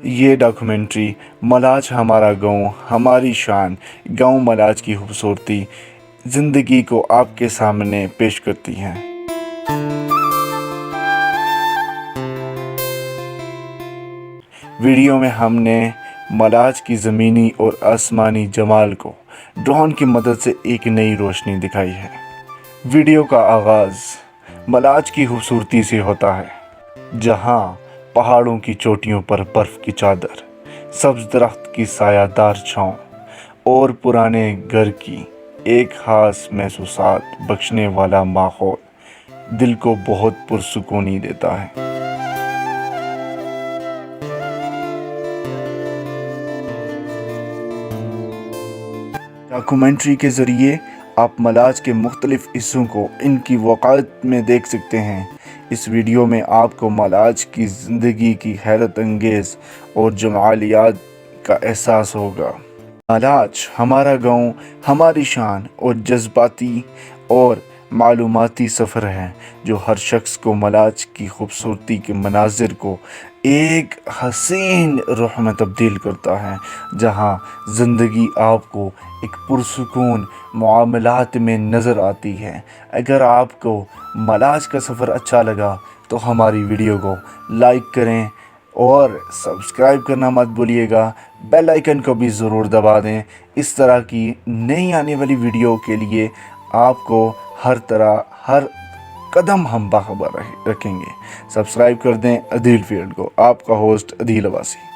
یہ ڈاکومنٹری ملاج ہمارا گاؤں ہماری شان گاؤں ملاج کی خوبصورتی زندگی کو آپ کے سامنے پیش کرتی ہے۔ ویڈیو میں ہم نے ملاج کی زمینی اور آسمانی جمال کو ڈرون کی مدد سے ایک نئی روشنی دکھائی ہے۔ ویڈیو کا آغاز ملاج کی خوبصورتی سے ہوتا ہے، جہاں پہاڑوں کی چوٹیوں پر برف کی چادر، سبز درخت کی سایہ دار چھاؤں اور پرانے گھر کی ایک خاص محسوسات بخشنے والا ماحول دل کو بہت پرسکونی دیتا ہے۔ ڈاکومنٹری کے ذریعے آپ ملاج کے مختلف حصوں کو ان کی وقعت میں دیکھ سکتے ہیں۔ اس ویڈیو میں آپ کو ملاج کی زندگی کی حیرت انگیز اور جمالیات کا احساس ہوگا۔ ملاج ہمارا گاؤں ہماری شان اور جذباتی اور معلوماتی سفر ہے، جو ہر شخص کو ملاج کی خوبصورتی کے مناظر کو ایک حسین روح میں تبدیل کرتا ہے، جہاں زندگی آپ کو ایک پرسکون معاملات میں نظر آتی ہے۔ اگر آپ کو ملاج کا سفر اچھا لگا تو ہماری ویڈیو کو لائک کریں اور سبسکرائب کرنا مت بھولیے گا۔ بیل آئیکن کو بھی ضرور دبا دیں۔ اس طرح کی نئی آنے والی ویڈیو کے لیے آپ کو ہر قدم ہم باخبر رکھیں گے۔ سبسکرائب کر دیں عدیل فیلڈ کو۔ آپ کا ہوسٹ عدیل عباسی۔